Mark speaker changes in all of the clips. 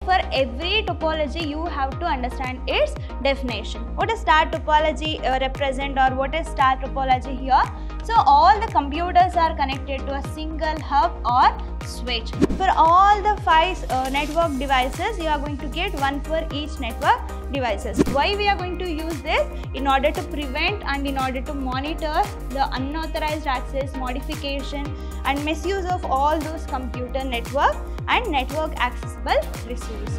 Speaker 1: For every topology, you have to understand its definition. What is star topology represent, or what is star topology here? So all the computers are connected to a single hub or switch. For all the 5 network devices, you are going to get one for each network devices. Why we are going to use this? In order to prevent and in order to monitor the unauthorized access, modification and misuse of all those computer network and network accessible resources.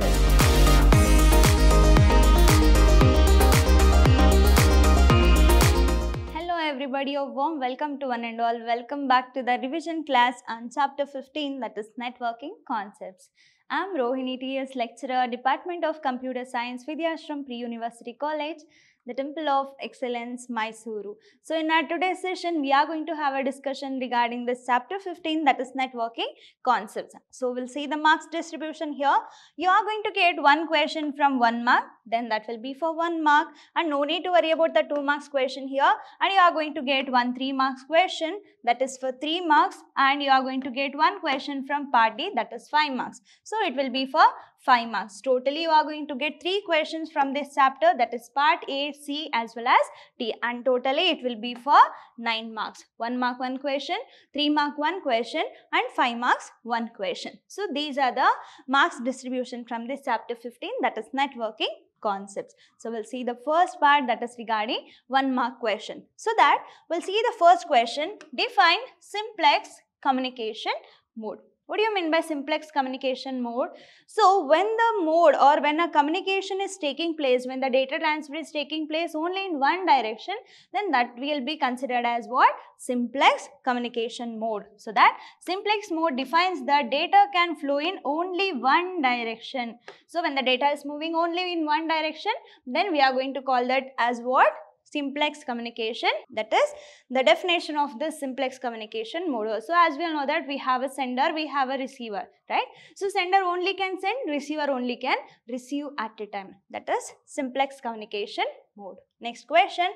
Speaker 1: Hello everybody, a warm welcome to one and all. Welcome back to the revision class on chapter 15, that is networking concepts. I am Rohini TS, lecturer, Department of Computer Science, Vidhyaashram Pre-University College, the Temple of Excellence, Mysuru. So in our today's session, we are going to have a discussion regarding this chapter 15, that is networking concepts. So we'll see the marks distribution here. You are going to get one question from 1 mark, then that will be for 1 mark, and no need to worry about the 2 marks question here. And you are going to get one 3 marks question, that is for 3 marks, and you are going to get one question from part D, that is 5 marks. So it will be for 5 marks. Totally you are going to get 3 questions from this chapter, that is part A, C as well as D, and totally it will be for 9 marks. 1 mark 1 question, 3 mark 1 question and 5 marks 1 question. So these are the marks distribution from this chapter 15, that is networking concepts. So we'll see the first part, that is regarding 1 mark question. So that we'll see the first question, define simplex communication mode. What do you mean by simplex communication mode? So when the mode or when a communication is taking place, when the data transfer is taking place only in one direction, then that will be considered as what? Simplex communication mode. So that simplex mode defines the data can flow in only one direction. So when the data is moving only in one direction, then we are going to call that as what? Simplex communication. That is the definition of this simplex communication mode. So as we all know that we have a sender, we have a receiver, right? So sender only can send, receiver only can receive at a time. That is simplex communication mode. Next question,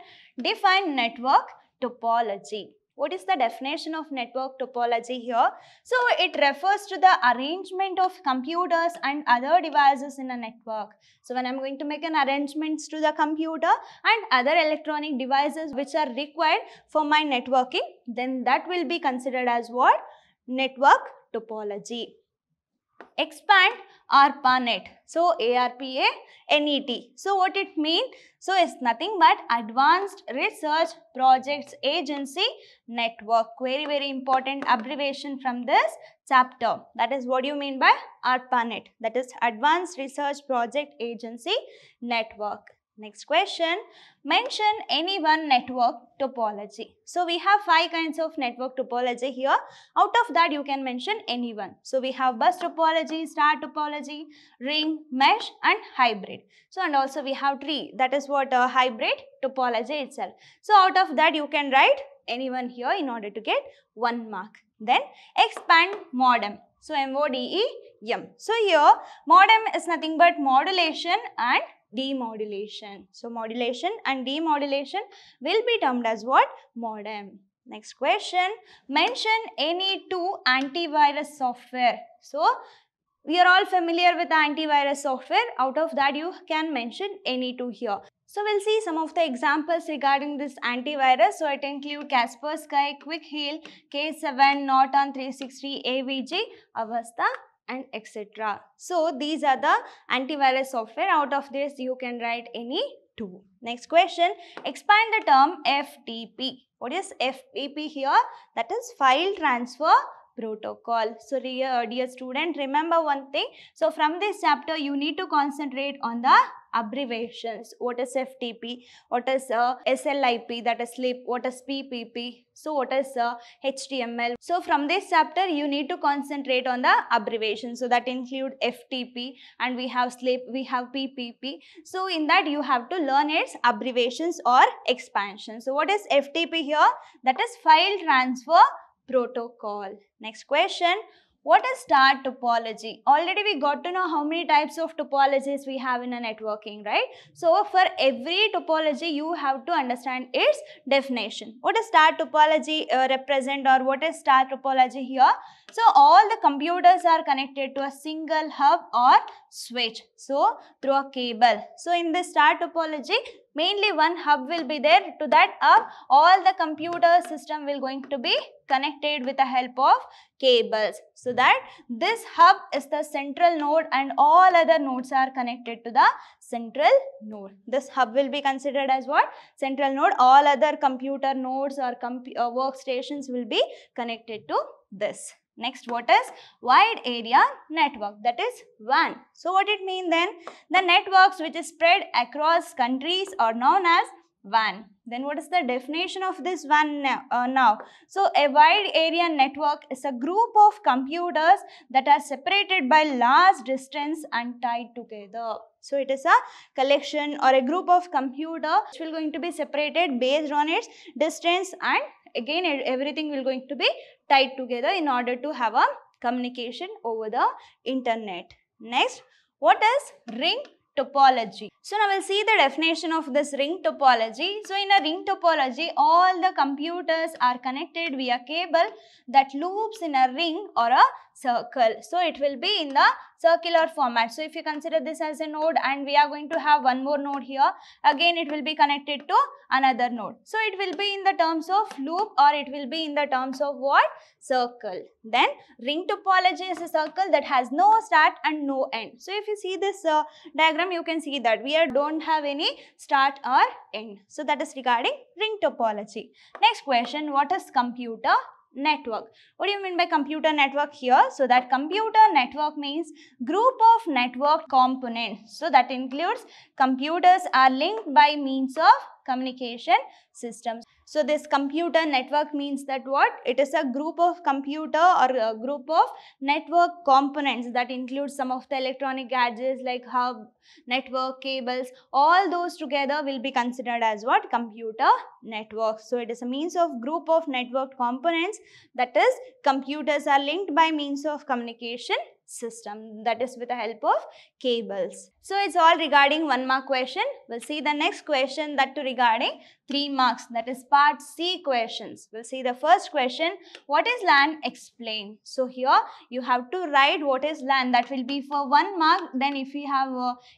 Speaker 1: define network topology. What is the definition of network topology here? So it refers to the arrangement of computers and other devices in a network. So when I'm going to make an arrangements to the computer and other electronic devices which are required for my networking, then that will be considered as what? Network topology. Expand ARPANET. So ARPA NET. So what it means? So it's nothing but Advanced Research Projects Agency Network. Very important abbreviation from this chapter. That is what you mean by ARPANET. That is Advanced Research Project Agency Network. Next question, mention any one network topology. So we have 5 kinds of network topology here. Out of that you can mention any one. So we have bus topology, star topology, ring, mesh and hybrid. So and also we have tree, that is what hybrid topology itself. So out of that you can write any one here in order to get 1 mark. Then expand modem. So MODEM. So here modem is nothing but modulation and demodulation. So modulation and demodulation will be termed as what? Modem. Next question, mention any 2 antivirus software. So we are all familiar with the antivirus software. Out of that you can mention any 2 here. So we'll see some of the examples regarding this antivirus. So it include Kaspersky, Quick Heal, K7, Norton 360, AVG, Avasta and etc. So these are the antivirus software. Out of this you can write any 2. Next question, expand the term FTP. What is FTP here? That is file transfer protocol. So dear student, remember one thing. So from this chapter you need to concentrate on the abbreviations. What is FTP? What is SLIP, that is SLIP? What is PPP? So what is HTML? So from this chapter you need to concentrate on the abbreviations. So that include FTP and we have SLIP, we have PPP. So in that you have to learn its abbreviations or expansion. So what is FTP here? That is file transfer protocol. Next question, what is star topology? Already we got to know how many types of topologies we have in a networking, right? So for every topology you have to understand its definition. What is star topology represent, or what is star topology here? So all the computers are connected to a single hub or switch, so through a cable. So in this star topology, mainly one hub will be there. To that hub, all the computer system will going to be connected with the help of cables. So that this hub is the central node and all other nodes are connected to the central node. This hub will be considered as what? Central node. All other computer nodes or workstations will be connected to this. Next, what is wide area network? That is WAN. So what it means then? The networks which is spread across countries are known as WAN. Then what is the definition of this WAN now? So a wide area network is a group of computers that are separated by large distance and tied together. So it is a collection or a group of computers which will going to be separated based on its distance, and again everything will going to be tied together in order to have a communication over the internet. Next, what is ring topology? So now we'll see the definition of this ring topology. So in a ring topology, all the computers are connected via cable that loops in a ring or a circle. So it will be in the circular format. So if you consider this as a node and we are going to have one more node here, again it will be connected to another node. So it will be in the terms of loop or it will be in the terms of what? Circle. Then ring topology is a circle that has no start and no end. So if you see this diagram, you can see that we don't have any start or end. So that is regarding ring topology. Next question, what is computer network? What do you mean by computer network here? So that computer network means group of network components. So that includes computers are linked by means of communication systems. So this computer network means that what? It is a group of computer or a group of network components that includes some of the electronic gadgets like hub, network, cables. All those together will be considered as what? Computer network. So it is a means of group of network components, that is computers are linked by means of communication system, that is with the help of cables. So it's all regarding 1 mark question. We'll see the next question, that too regarding 3 marks, that is part C questions. We'll see the first question, what is LAN? Explain. So here you have to write what is LAN, that will be for 1 mark. Then if you have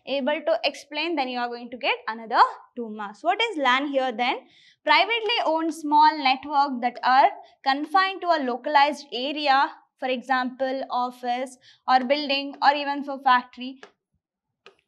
Speaker 1: able to explain, then you are going to get another 2 marks. What is LAN here then? Privately owned small network that are confined to a localized area, for example office or building or even for factory,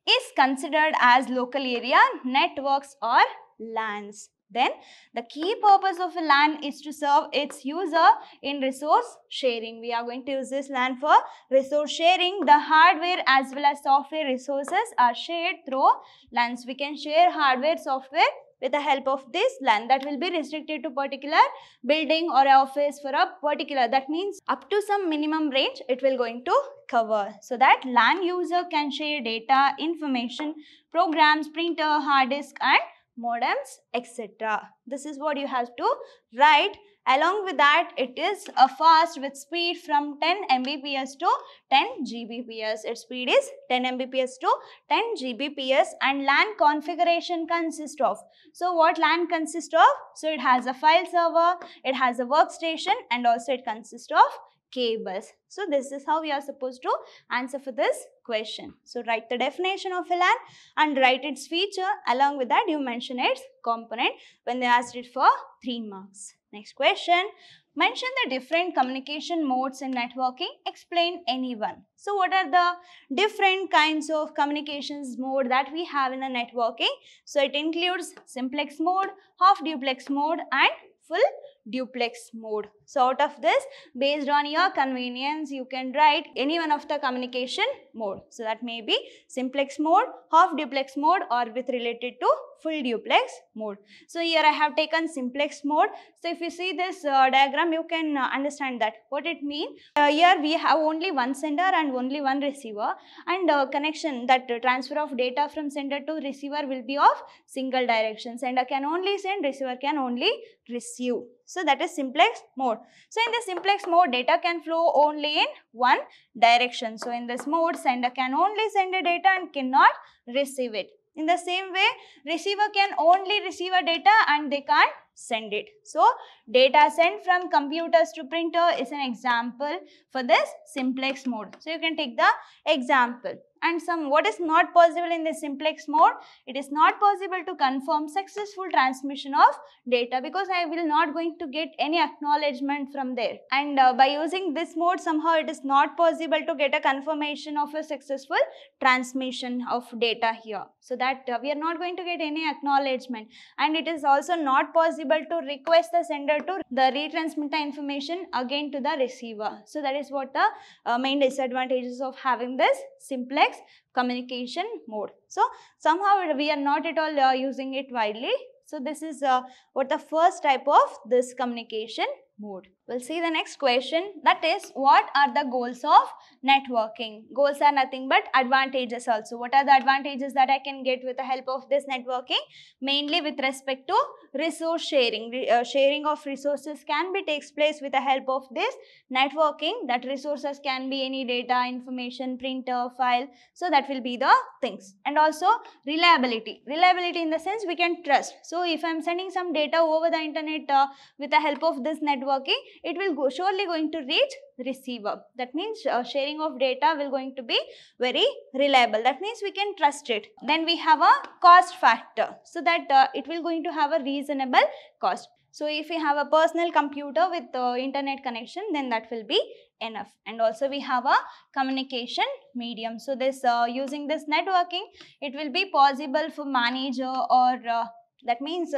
Speaker 1: is considered as local area networks or LANs. Then the key purpose of a LAN is to serve its user in resource sharing. We are going to use this LAN for resource sharing. The hardware as well as software resources are shared through LANs. We can share hardware, software with the help of this LAN. That will be restricted to particular building or office for a particular, that means up to some minimum range it will going to cover. So that LAN user can share data, information, programs, printer, hard disk and modems, etc. This is what you have to write. Along with that, it is a fast with speed from 10 Mbps to 10 Gbps. Its speed is 10 Mbps to 10 Gbps, and LAN configuration consists of. So what LAN consists of? So it has a file server, it has a workstation, and also it consists of cables. So this is how we are supposed to answer for this question. So write the definition of a LAN and write its feature. Along with that, you mention its component when they asked it for 3 marks. Next question, mention the different communication modes in networking. Explain any one. So what are the different kinds of communications mode that we have in a networking? So it includes simplex mode, half duplex mode and full duplex mode. So out of this, based on your convenience, you can write any one of the communication mode. So that may be simplex mode, half duplex mode or with related to full duplex mode. So here I have taken simplex mode. So if you see this diagram, you can understand that what it means. Here we have only one sender and only one receiver, and connection, that transfer of data from sender to receiver will be of single direction. Sender can only send, receiver can only receive. So that is simplex mode. So in the simplex mode, data can flow only in one direction. So in this mode, sender can only send the data and cannot receive it. In the same way, receiver can only receive a data and they can't send it. So data sent from computers to printer is an example for this simplex mode. So you can take the example. And what is not possible in the simplex mode? It is not possible to confirm successful transmission of data because I will not going to get any acknowledgement from there. And by using this mode, somehow it is not possible to get a confirmation of a successful transmission of data here. So that we are not going to get any acknowledgement, and it is also not possible to request the sender to retransmit the information again to the receiver. So that is what the main disadvantages of having this simplex communication mode. So somehow we are not at all using it widely. So this is what the first type of this communication mode. We'll see the next question, that is, what are the goals of networking? Goals are nothing but advantages also. What are the advantages that I can get with the help of this networking? Mainly with respect to resource sharing. Sharing of resources can be takes place with the help of this networking. That resources can be any data, information, printer, file. So that will be the things. And also reliability. Reliability in the sense we can trust. So if I am sending some data over the internet with the help of this networking, it will surely going to reach receiver. That means sharing of data will going to be very reliable. That means we can trust it. Then we have a cost factor, so that it will going to have a reasonable cost. So if we have a personal computer with internet connection, then that will be enough. And also we have a communication medium. So this using this networking, it will be possible for manager or that means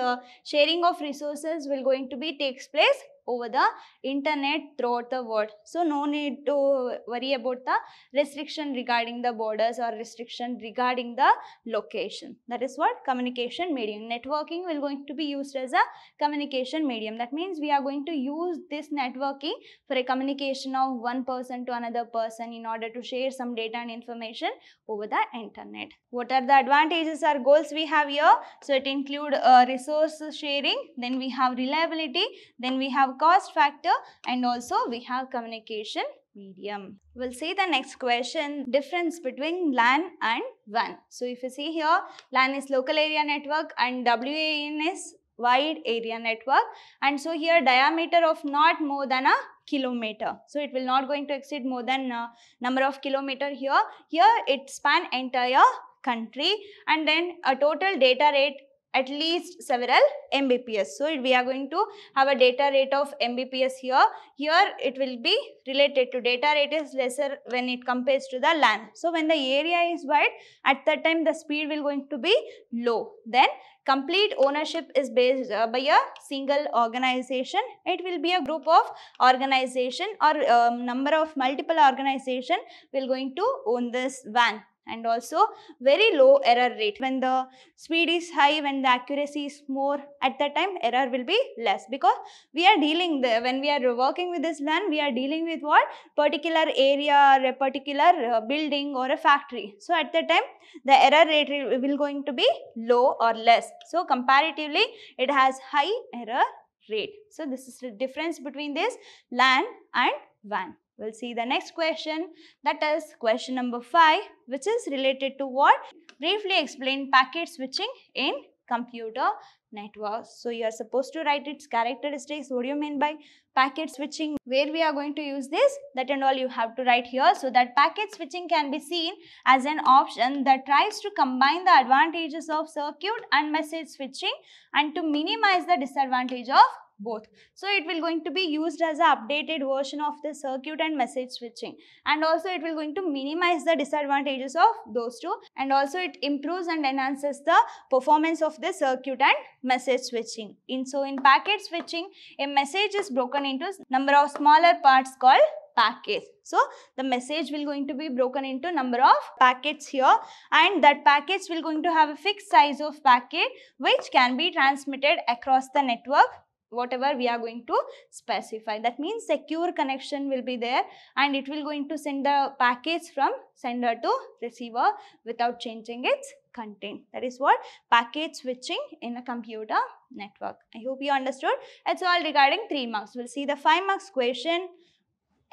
Speaker 1: sharing of resources will going to be takes place over the internet throughout the world. So no need to worry about the restriction regarding the borders or restriction regarding the location. That is what communication medium. Networking will going to be used as a communication medium. That means we are going to use this networking for a communication of one person to another person in order to share some data and information over the internet. What are the advantages or goals we have here? So it include resource sharing, then we have reliability, then we have cost factor, and also we have communication medium. We'll see the next question, difference between LAN and WAN. So if you see here, LAN is local area network and WAN is wide area network, and so here diameter of not more than a kilometer. So it will not going to exceed more than number of kilometer here. Here it span entire country, and then a total data rate at least several Mbps. So we are going to have a data rate of Mbps here. Here it will be related to data rate is lesser when it compares to the LAN. So when the area is wide, at that time the speed will going to be low. Then complete ownership is based by a single organization. It will be a group of organization or number of multiple organization will going to own this WAN. And also very low error rate. When the speed is high, when the accuracy is more, at that time error will be less, because we are dealing when we are working with this LAN, we are dealing with what? Particular area or a particular building or a factory. So at that time the error rate will going to be low or less. So comparatively it has high error rate. So this is the difference between this LAN and WAN. We'll see the next question, that is question number 5, which is related to what? Briefly explain packet switching in computer networks. So you are supposed to write its characteristics. What do you mean by packet switching? Where we are going to use this? That and all you have to write here. So that packet switching can be seen as an option that tries to combine the advantages of circuit and message switching and to minimize the disadvantage of both. So it will going to be used as an updated version of the circuit and message switching, and also it will going to minimize the disadvantages of those two, and also it improves and enhances the performance of the circuit and message switching. So in packet switching, a message is broken into number of smaller parts called packets. So the message will going to be broken into number of packets here, and that packets will going to have a fixed size of packet which can be transmitted across the network, whatever we are going to specify. That means secure connection will be there, and it will going to send the packets from sender to receiver without changing its content. That is what packet switching in a computer network. I hope you understood. It's all regarding 3 marks. We'll see the 5 marks question.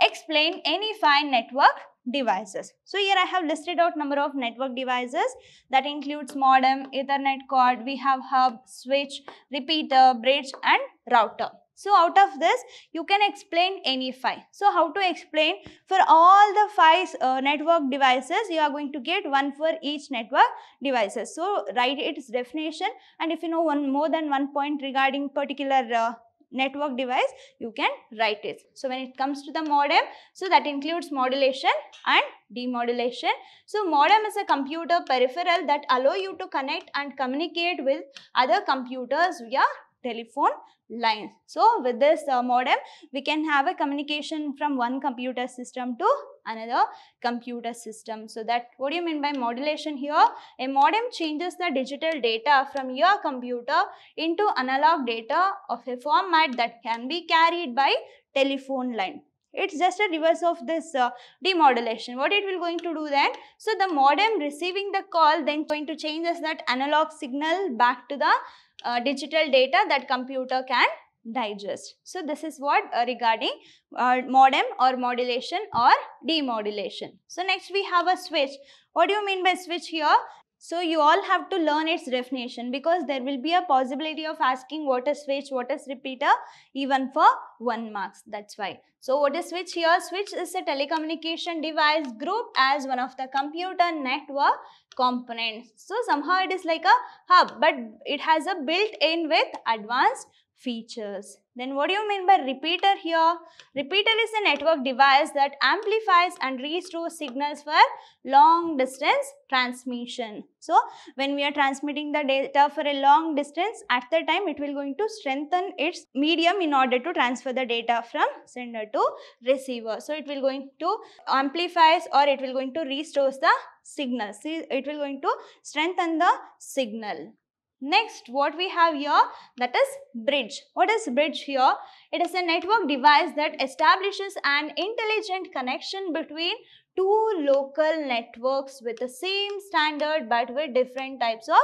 Speaker 1: Explain any fine network devices. So here I have listed out number of network devices that includes modem, Ethernet cord, we have hub, switch, repeater, bridge and router. So out of this you can explain any 5. So how to explain? For all the 5 network devices you are going to get 1 for each network devices. So write its definition, and if you know more than 1 point regarding particular network device, you can write it. So when it comes to the modem, so that includes modulation and demodulation. So modem is a computer peripheral that allow you to connect and communicate with other computers via telephone lines. So with this modem, we can have a communication from one computer system to another computer system. So that, what do you mean by modulation here? A modem changes the digital data from your computer into analog data of a format that can be carried by telephone line. It's just a reverse of this demodulation. What it will going to do then? So the modem receiving the call then going to change that analog signal back to the digital data that computer can digest. So this is what regarding modem or modulation or demodulation. So next we have a switch. What do you mean by switch here? So you all have to learn its definition, because there will be a possibility of asking what is switch, what is repeater, even for 1 marks. That's why. So what is switch here? Switch is a telecommunication device grouped as one of the computer network components. So somehow it is like a hub, but it has a built-in with advanced features. Then what do you mean by repeater here? Repeater is a network device that amplifies and restores signals for long distance transmission. So when we are transmitting the data for a long distance, at the time it will going to strengthen its medium in order to transfer the data from sender to receiver. So it will going to amplifies or it will going to restores the signal. See, it will going to strengthen the signal. Next, what we have here, that is bridge. What is bridge here? It is a network device that establishes an intelligent connection between 2 local networks with the same standard but with different types of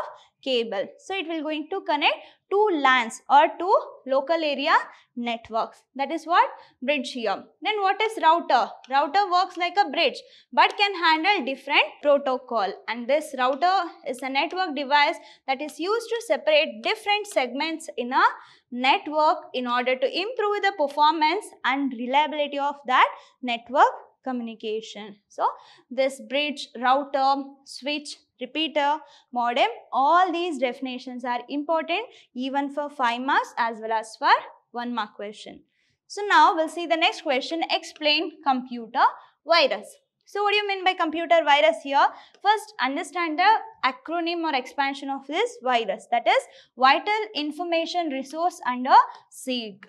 Speaker 1: cable. So it will going to connect 2 LANs or 2 local area networks. That is what bridge here. Then what is router? Router works like a bridge but can handle different protocol, and this router is a network device that is used to separate different segments in a network in order to improve the performance and reliability of that network communication. So this bridge, router, switch, repeater, modem, all these definitions are important even for 5 marks as well as for 1 mark question. So now we'll see the next question. Explain computer virus. So what do you mean by computer virus here? First, understand the acronym or expansion of this virus, that is Vital Information Resource Under SIG.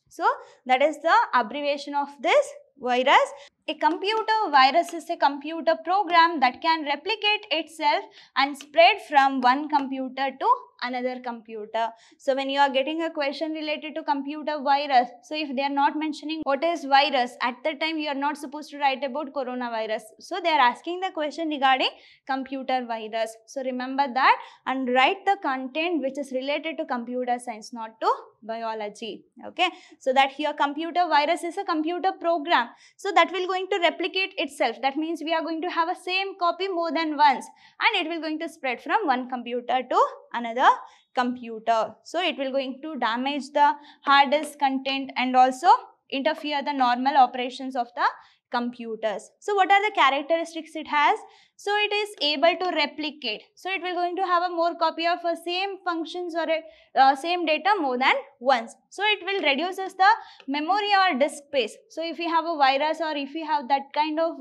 Speaker 1: So that is the abbreviation of this virus. A computer virus is a computer program that can replicate itself and spread from one computer to another computer. So when you are getting a question related to computer virus, so if they are not mentioning what is virus, at that time you are not supposed to write about coronavirus. So they are asking the question regarding computer virus. So remember that and write the content which is related to computer science, not to biology. Okay, so that here computer virus is a computer program, so that will going to replicate itself. That means we are going to have a same copy more than once, and it will going to spread from one computer to another computer. So it will going to damage the hard disk content and also interfere the normal operations of the computers. So what are the characteristics it has? So it is able to replicate. So it will going to have a more copy of a same functions or a same data more than once. So it will reduces the memory or disk space. So if we have a virus or if we have that kind of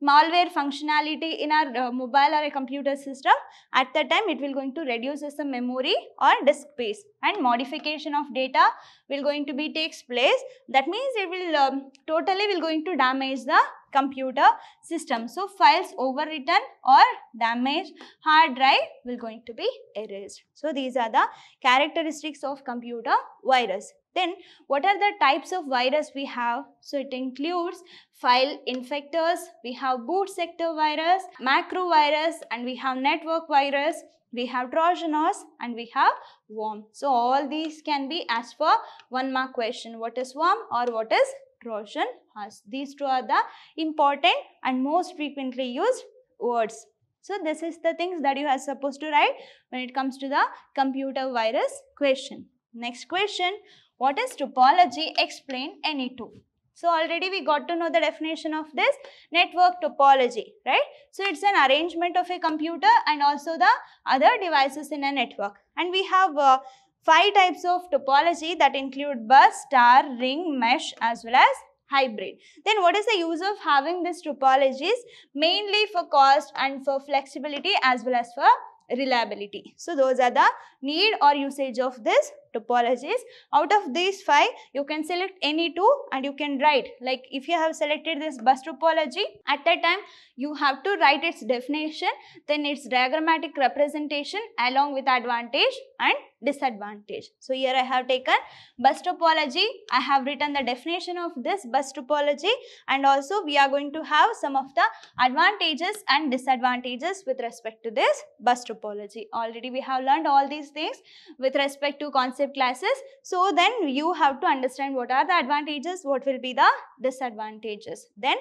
Speaker 1: malware functionality in our mobile or a computer system, at that time it will going to reduces the memory or disk space, and modification of data will going to be takes place. That means it will totally will going to damage the computer system. So files overwritten or damaged, hard drive will going to be erased. So these are the characteristics of computer virus. Then what are the types of virus we have? So it includes file infectors, we have boot sector virus, macro virus, and we have network virus, we have Trojan horse, and we have worm. So all these can be asked for 1 mark question. What is worm or what is Trojan horse. These two are the important and most frequently used words. So this is the things that you are supposed to write when it comes to the computer virus question. Next question, what is topology? Explain any two. So already we got to know the definition of this network topology, right? So it's an arrangement of a computer and also the other devices in a network. And we have 5 types of topology that include bus, star, ring, mesh as well as hybrid. Then what is the use of having these topologies? Mainly for cost and for flexibility as well as for reliability. So those are the need or usage of this topologies. Out of these 5, you can select any 2 and you can write. Like if you have selected this bus topology, at that time you have to write its definition, then its diagrammatic representation along with advantage and disadvantage. So here I have taken bus topology, I have written the definition of this bus topology, and also we are going to have some of the advantages and disadvantages with respect to this bus topology. Already we have learned all these things with respect to concept classes. So then you have to understand what are the advantages, what will be the disadvantages. Then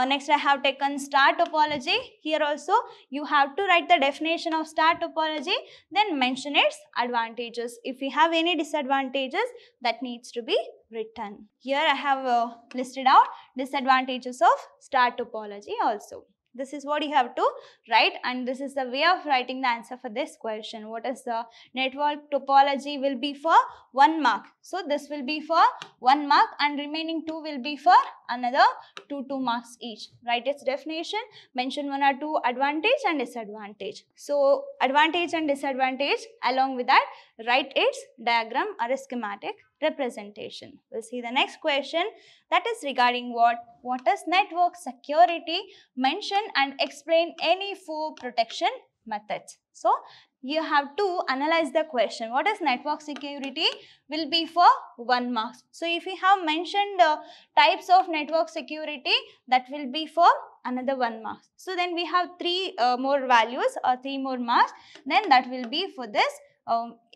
Speaker 1: next I have taken star topology. Here also you have to write the definition of star topology, then mention its advantages. If we have any disadvantages, that needs to be written. Here I have listed out disadvantages of star topology also. This is what you have to write, and this is the way of writing the answer for this question. What is the network topology will be for 1 mark. So this will be for 1 mark and remaining 2 will be for another 2 marks each. Write its definition, mention 1 or 2 advantage and disadvantage. So advantage and disadvantage, along with that write its diagram or a schematic representation. We'll see the next question, that is regarding what is network security? Mention and explain any 4 protection methods. So you have to analyze the question. What is network security? Will be for 1 mark. So if we have mentioned types of network security, that will be for another 1 mark. So then we have 3 more values or 3 more marks. Then that will be for this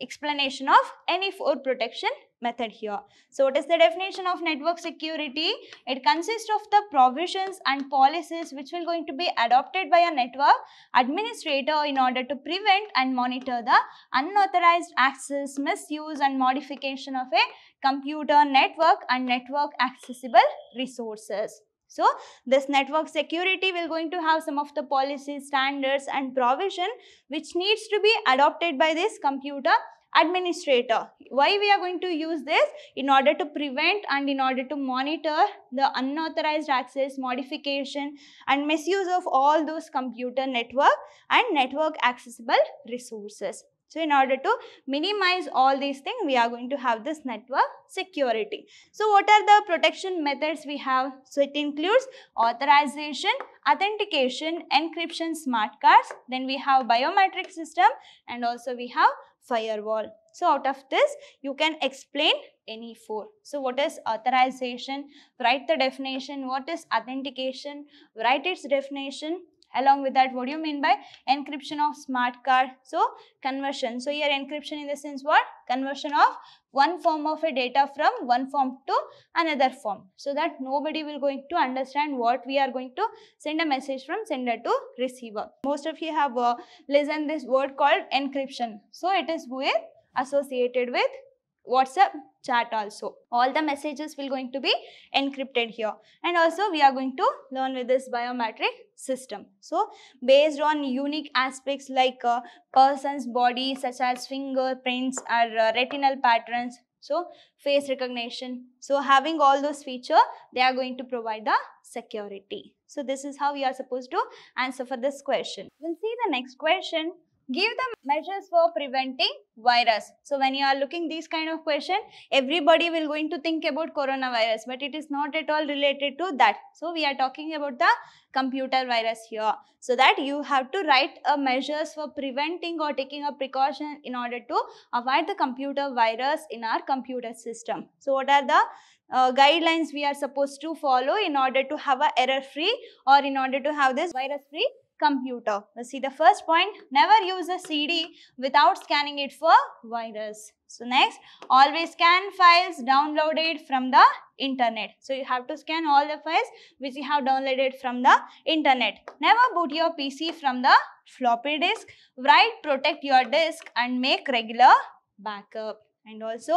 Speaker 1: explanation of any 4 protection method here. So what is the definition of network security? It consists of the provisions and policies which will going to be adopted by a network administrator in order to prevent and monitor the unauthorized access, misuse and modification of a computer network and network accessible resources. So this network security will going to have some of the policies, standards and provision which needs to be adopted by this computer administrator. Why we are going to use this? In order to prevent and in order to monitor the unauthorized access, modification and misuse of all those computer network and network accessible resources. So in order to minimize all these things, we are going to have this network security. So what are the protection methods we have? So it includes authorization, authentication, encryption, smart cards, then we have biometric system and also we have firewall. So out of this, you can explain any 4. So what is authorization? Write the definition. What is authentication? Write its definition. Along with that, what do you mean by encryption of smart card? So conversion. So here encryption in the sense what? Conversion of one form of a data from one form to another form, so that nobody will going to understand what we are going to send a message from sender to receiver. Most of you have listened this word called encryption. So it is associated with WhatsApp chat also. All the messages will going to be encrypted here. And also we are going to learn with this biometric system. So based on unique aspects like a person's body such as fingerprints or retinal patterns, so face recognition. So having all those features, they are going to provide the security. So this is how we are supposed to answer for this question. We'll see the next question. Give the measures for preventing virus. So when you are looking these kind of question, everybody will going to think about coronavirus, but it is not at all related to that. So we are talking about the computer virus here. So that you have to write a measures for preventing or taking a precaution in order to avoid the computer virus in our computer system. So what are the guidelines we are supposed to follow in order to have a error free or in order to have this virus free computer. We'll see the first point, never use a CD without scanning it for virus. So next, always scan files downloaded from the internet. So you have to scan all the files which you have downloaded from the internet. Never boot your PC from the floppy disk. Write, protect your disk and make regular backup. And also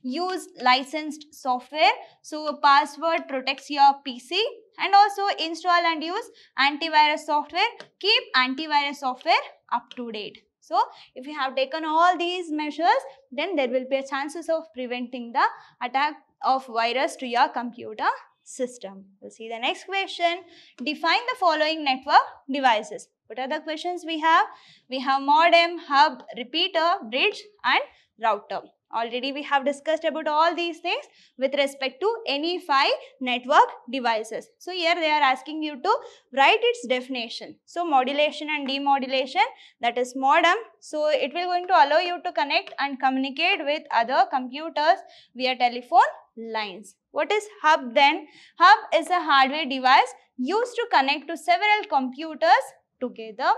Speaker 1: use licensed software. So a password protects your PC. And also install and use antivirus software. Keep antivirus software up to date. So if you have taken all these measures, then there will be a chances of preventing the attack of virus to your computer system. We'll see the next question. Define the following network devices. What are the questions we have? We have modem, hub, repeater, bridge and router. Already we have discussed about all these things with respect to any 5 network devices. So here they are asking you to write its definition. So modulation and demodulation, that is modem. So it will going to allow you to connect and communicate with other computers via telephone lines. What is hub then? Hub is a hardware device used to connect to several computers together.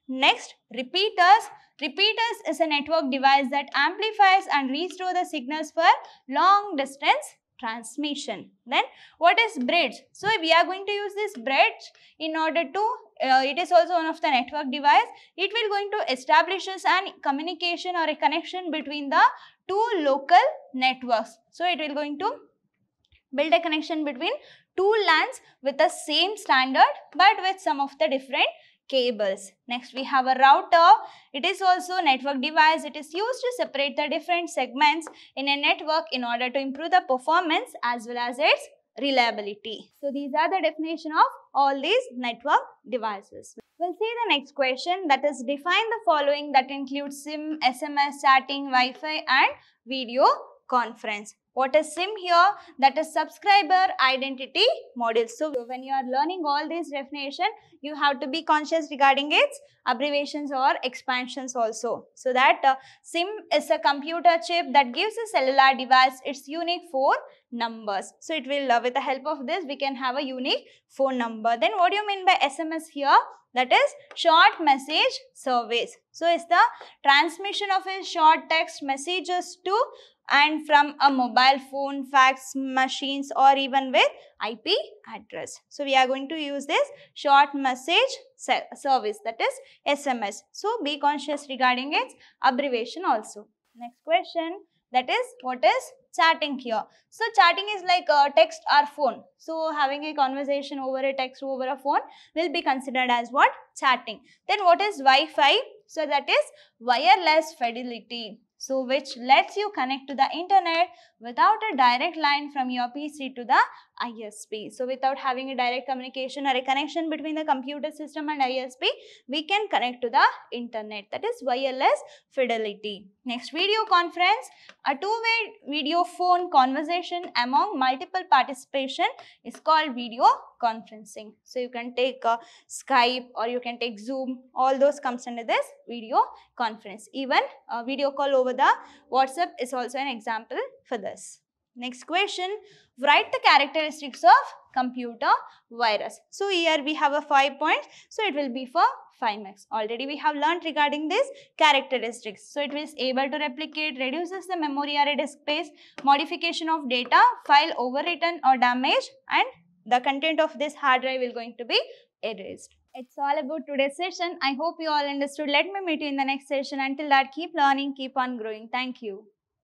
Speaker 1: Next, repeaters. Repeaters is a network device that amplifies and restores the signals for long distance transmission. Then what is bridge? So we are going to use this bridge in order to, it is also one of the network device. It will going to establish an communication or a connection between the 2 local networks. So it will going to build a connection between 2 LANs with the same standard but with some of the different cables. Next we have a router. It is also a network device. It is used to separate the different segments in a network in order to improve the performance as well as its reliability. So these are the definition of all these network devices. We'll see the next question, that is define the following that includes SIM, SMS, chatting, Wi-Fi and video conference. What is SIM here? That is subscriber identity module. So when you are learning all these definition, you have to be conscious regarding its abbreviations or expansions also. So that SIM is a computer chip that gives a cellular device its unique 4 numbers. So it will, with the help of this, we can have a unique phone number. Then what do you mean by SMS here? That is short message service. So it's the transmission of a short text messages to and from a mobile phone, fax machines or even with IP address. So we are going to use this short message service, that is SMS. So be conscious regarding its abbreviation also. Next question, that is what is chatting here? So chatting is like text or phone. So having a conversation over a text over a phone will be considered as what? Chatting. Then what is Wi-Fi? So that is wireless fidelity. So which lets you connect to the internet without a direct line from your PC to the ISP. So without having a direct communication or a connection between the computer system and ISP, we can connect to the internet. That is wireless fidelity. Next, video conference. A two-way video phone conversation among multiple participation is called video conferencing. So you can take Skype or you can take Zoom. All those comes under this video conference. Even a video call over the WhatsApp is also an example for this. Next question, write the characteristics of computer virus. So here we have a 5 points. So it will be for 5 marks. Already we have learnt regarding this characteristics. So it is able to replicate, reduces the memory or a disk space, modification of data, file overwritten or damaged, and the content of this hard drive will going to be erased. It's all about today's session. I hope you all understood. Let me meet you in the next session. Until that, keep learning, keep on growing. Thank you.